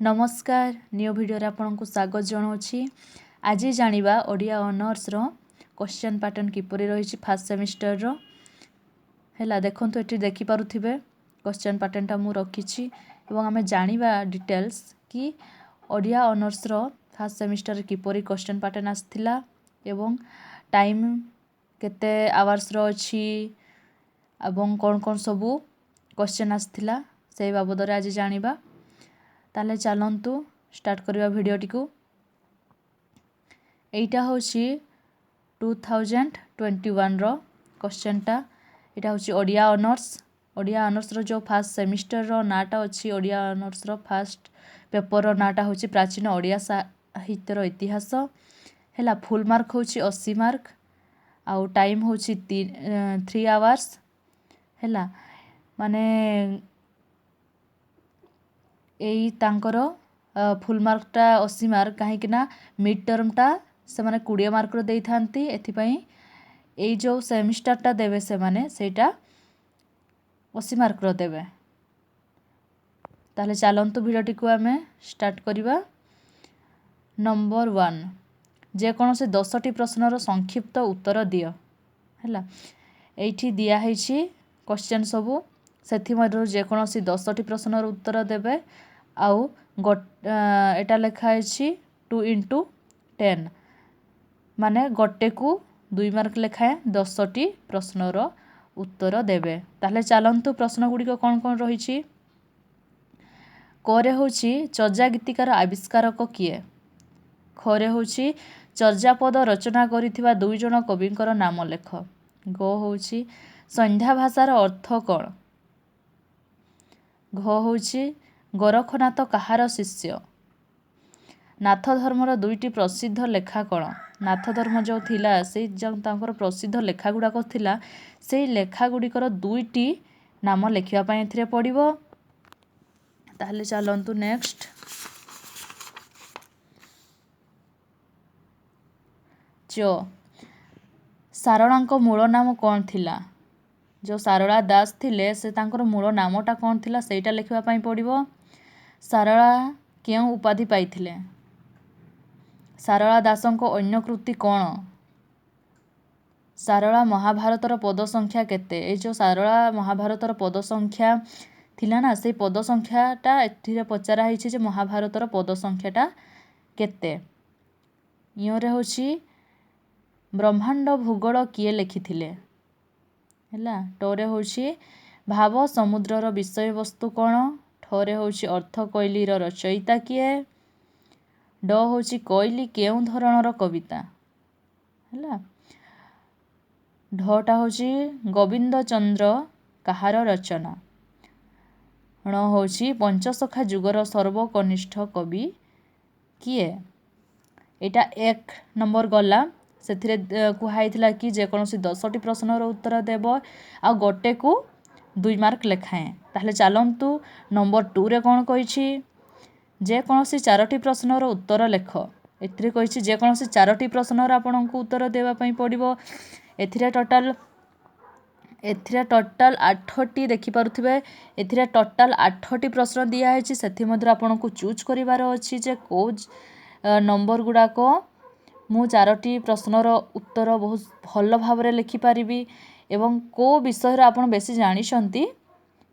नमस्कार new video रे आपनको स्वागत जनाऊँगी। आज जानिबा ओडिया ऑनर्स रो क्वेश्चन पैटर्न किपरि रही फास्ट सेमिस्टर रो हैला देखंतु एठी देखि पारुथिबे क्वेश्चन पैटर्न टा मु रखिछि एवं आमे जानिबा डिटेल्स कि ओडिया ऑनर्स रो फास्ट सेमिस्टर रे किपरि क्वेश्चन पैटर्न आस्थिला एवं टाइम केते आवर्स रो अछि एवं कोन कोन सबु क्वेश्चन आस्थिला से बाबद रे आज जानिबा। ताले चलंतु स्टार्ट करवा वीडियोटी को। एटा होची 2021 रो क्वेश्चन टा। एटा होची ओडिया ऑनर्स रो जो फास्ट सेमिस्टर रो नाटा अछि ओडिया ऑनर्स रो फास्ट पेपर रो नाटा होची प्राचीन ओडिया साहित्य रो इतिहास हैला। फुल मार्क होची 80 मार्क आउ टाइम होची 3 आवर्स हैला। माने एई तांकर फुल मार्क टा 80 मार्क कहीं ना मिड टर्म टा से माने 20 मार्क रो देई थांती। एथि पई एई जो सेमिस्टर टा देबे से माने सेटा 80 मार्क रो देबे। ताले चलंतु वीडियोटी को आमे स्टार्ट करिबा। नंबर 1 जे कोनोसे 10टी प्रश्न रो संक्षिप्त उत्तर दियो हैला। एठी दिया हैछि क्वेश्चन सबु सेथि मधुर जे कोनोसी 10टी प्रश्न रो उत्तर देबे आउ एटा लेखा हैछि 2 into 10 माने गोटे को 2 मार्क लेखाए 10टी प्रश्न रो उत्तर देबे। ताले चलंतु प्रश्न गुडी को कोन कोन रहिछि। कोरे होछि चर्जा गीतिकार आविष्कारक किए। खरे होछि चर्जापद रचना करिथिबा 2 जण कविंकर नाम लेख। गो होछि संध्या भाषार अर्थ कोन। घ होछि गोरखनाथ कहार शिष्य। नाथ धर्मर 2टी प्रसिद्ध लेखा कोन। नाथ धर्म जो थिला से तांकर प्रसिद्ध लेखा गुडा को थिला से लेखा गुडीकर 2टी नाम लेखिबा पई एथिरे पडिबो। ताहले चलंतु नेक्स्ट। सारଳାଙ୍କ मूल नाम कोन थिला। जो सारଳା दास थिले से तांकर मूल नामटा कोन थिला सेटा लेखिबा पई पडिबो। सारଳା केउ उपाधि पाइथिले। सारଳା दासଙ୍କ अन्य कृति कोन। सारଳା महाभारतर पद संख्या केते। ए जो सारଳା महाभारतर पद संख्या थिला ना से पद संख्याटा एथिरे पचारा हिछि जे महाभारतर पद संख्याटा केते। इयोरे होछि ब्रह्मांड भूगोल किए लेखिथिले हैला। टरे होछि भाव समुद्रर विषय वस्तु कोन। ठरे होछि अर्थ कोइलीर रचयिता किए। ड होछि कोइली केउ धरणर कविता हैला। ढटा होछि गोविंद चंद्र कहार रचना। ण होछि पंचसखा जुगर सर्वकनिष्ठ कवि किए। एटा 1 नंबर गला सेथिरे कुहाइथिला कि जे कोनोसी 10टी प्रश्नर उत्तर देबो आ गोटे को 2 मार्क लेखाए। ताहले चलंतु नंबर 2 रे कोन कहिछि जे कोनोसी 4टी प्रश्नर उत्तर लेख। एथिरे कहिछि जे कोनोसी 4टी प्रश्नर आपनकु उत्तर देबा पई पडिबो। एथिरे टोटल 8टी देखि पारुथिबे। एथिरे टोटल 8टी प्रश्न दिया हैछि सेथि मधुर आपनकु चूज करिवार अछि जे को नंबर गुडा को मु 4टी प्रश्नर उत्तर बहुत भल भाबरे लिखि पारिबी एवं को विषय रे आपन बेसी जानिछंती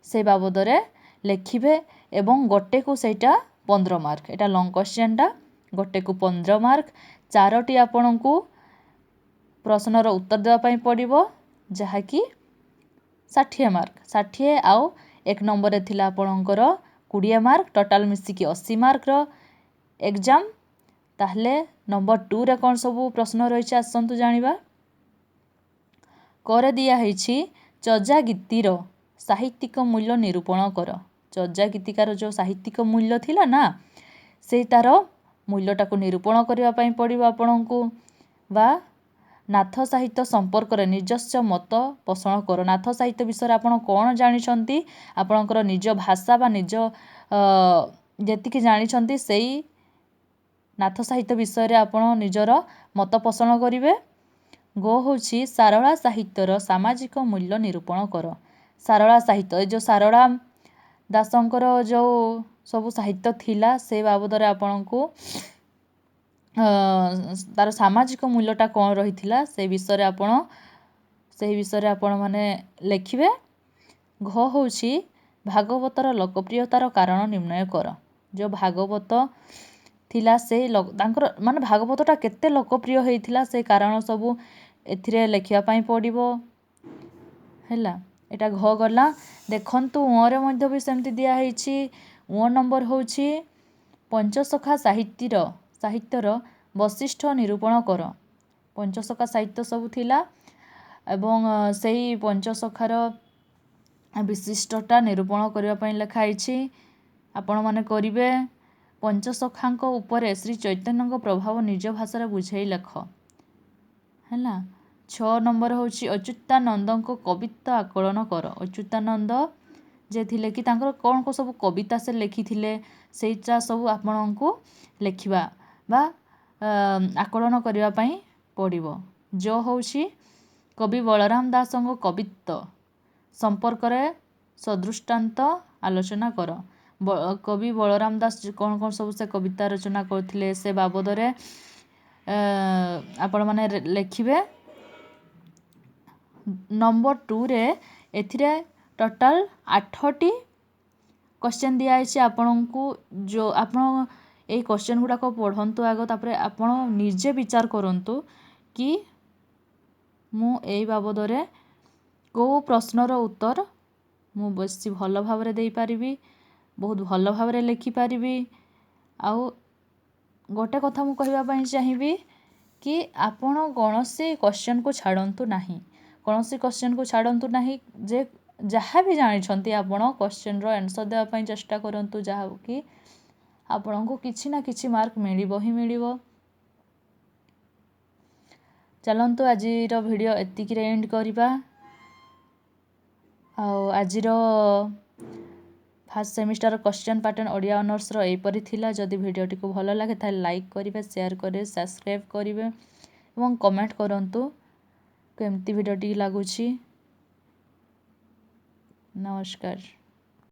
से बाबद रे लेखिबे एवं गोटे को सेटा 15 मार्क। एटा लॉन्ग क्वेश्चन टा गोटे को 15 मार्क। 4टी आपनकु प्रश्नर उत्तर देबा पई पडिबो जहा कि 60 मार्क। 60 आउ 1 नंबर रे थिला आपनकर 20 मार्क टोटल मिसी कि 80 मार्क रो एग्जाम। ताहले नंबर 2 रे कोन सब प्रश्न रहिछ आसंतु जानिबा। करे दिया हैछि चर्जा गीतिर साहित्यिक मूल्य निरूपण कर। चर्जा गीतिकार जो साहित्यिक मूल्य थिला ना से तार मूल्यटा को निरूपण करिवा पई पडिबो आपनकु। बा नाथ साहित्य संपर्क रे निजस्व मत पोषण कर। नाथ साहित्य विषय आपन कोन जानिछंती आपनकर निज भाषा बा निज जेतिकी जानिछंती सेई नाथ साहित्य विषय रे आपन निजर मत पोषण करिवे। गो होछि सारଳା साहित्यर सामाजिक मूल्य निरूपण कर। सारଳା साहित्य जो सारଳା दासंकर जो ସବୁ ସାହିତ୍ୟ ଥିଲା ସେ ବାବଦରେ ଆପଣଙ୍କୁ ତାର ସାମାଜିକ ମୂଲ୍ୟଟା କ'ଣ ରହିଥିଲା ସେହି ବିଷୟରେ ଆପଣମାନେ ଲେଖିବେ। ଘ ହେଉଛି ଭାଗବତର ଲୋକପ୍ରିୟତାର କାରଣ ନିର୍ଣ୍ଣୟ କର। ଯେଉଁ ଭାଗବତ ଥିଲା ତାଙ୍କର ମାନେ ଭାଗବତଟା କେତେ ଲୋକପ୍ରିୟ ହେଇଥିଲା ସେ କାରଣ ସବୁ ଏଥିରେ ଲେଖିବା ପାଇଁ ପଡ଼ିବ ହେଲା। ଏଇଟା ଘ ଗଲା। ଦେଖନ୍ତୁ ରେ ମଧ୍ୟ ବି ସେମିତି ଦିଆହେଇଛି। ନମ୍ବର ହେଉଛି ପଞ୍ଚସଖା ସାହିତ୍ୟର ବୈଶିଷ୍ଟ୍ୟ ନିରୂପଣ କର। ପଞ୍ଚସଖା ସାହିତ୍ୟ ସବୁ ଥିଲା ଏବଂ ସେଇ ପଞ୍ଚସଖାର ବିଶିଷ୍ଟଟା ନିରୂପଣ କରିବା ପାଇଁ ଲେଖା ହେଇଛି। ଆପଣମାନେ କରିବେ। ପଞ୍ଚସଖାଙ୍କ ଉପରେ ଶ୍ରୀ ଚୈତନ୍ୟଙ୍କ ପ୍ରଭାବ ନିଜ ଭାଷାରେ ବୁଝେଇ ଲେଖ ହେଲା। 6 ନମ୍ବର ହେଉଛି ଅଚ୍ୟୁତାନନ୍ଦଙ୍କ କବିତା ଆକଳନ କର। ଅଚ୍ୟୁତାନନ୍ଦ ଯେ ଥିଲେ କି ତାଙ୍କର କ'ଣ କ'ଣ ସବୁ କବିତା ସେ ଲେଖିଥିଲେ ସେଇଟା ସବୁ ଆପଣଙ୍କୁ ଲେଖିବା ବା ଆକଳନ କରିବା ପାଇଁ ପଡ଼ିବ। ହେଉଛି କବି ବଳରାମ ଦାସଙ୍କ କବିତ୍ୱ ସମ୍ପର୍କରେ ସଦୃଷ୍ଟାନ୍ତ ଆଲୋଚନା କର। କବି ବଳରାମ ଦାସ କ'ଣ କ'ଣ ସବୁ ସେ କବିତା ରଚନା କରୁଥିଲେ ସେ ବାବଦରେ ଆପଣମାନେ ଲେଖିବେ। ନମ୍ବର 2ରେ ଏଥିରେ ଟୋଟାଲ୍ 8ଟି କ୍ୱେଶ୍ଚନ୍ ଦିଆହେଇଛି ଆପଣଙ୍କୁ। ଆପଣ ଏଇ କ୍ୱେଶ୍ଚନ୍ ଗୁଡ଼ାକ ପଢ଼ନ୍ତୁ ଆଗ, ତାପରେ ଆପଣ ନିଜେ ବିଚାର କରନ୍ତୁ କି ମୁଁ ଏଇ ବାବଦରେ କେଉଁ ପ୍ରଶ୍ନର ଉତ୍ତର ମୁଁ ବେଶୀ ଭଲ ଭାବରେ ଦେଇପାରିବି, ବହୁତ ଭଲ ଭାବରେ ଲେଖିପାରିବି। ଆଉ ଗୋଟେ କଥା ମୁଁ କହିବା ପାଇଁ ଚାହିଁବି କି ଆପଣ କୌଣସି କ୍ୱେଶ୍ଚନ୍କୁ ଛାଡ଼ନ୍ତୁ ନାହିଁ। ଯେ ଯାହା ବି ଜାଣିଛନ୍ତି ଆପଣ କ୍ୱେଶ୍ଚନ୍ର ଆନ୍ସର୍ ଦେବା ପାଇଁ ଚେଷ୍ଟା କରନ୍ତୁ, ଯାହାକି ଆପଣଙ୍କୁ କିଛି ନା କିଛି ମାର୍କ ମିଳିବ ହିଁ ମିଳିବ। ଚାଲନ୍ତୁ ଆଜିର ଭିଡ଼ିଓ ଏତିକିରେ ଏଣ୍ଡ କରିବା। ଆଉ ଆଜିର first semester question pattern Odia ଅନର୍ସର ଏହିପରି ଥିଲା। ଯଦି ଭିଡ଼ିଓଟିକୁ ଭଲ ଲାଗେ ତାହେଲେ ଲାଇକ୍ କରିବେ, ସେୟାର କରିବେ, ସବସ୍କ୍ରାଇବ୍ କରିବେ ଏବଂ କମେଣ୍ଟ କରନ୍ତୁ କେମିତି ଭିଡ଼ିଓଟି ଲାଗୁଛି। ନମସ୍କାର।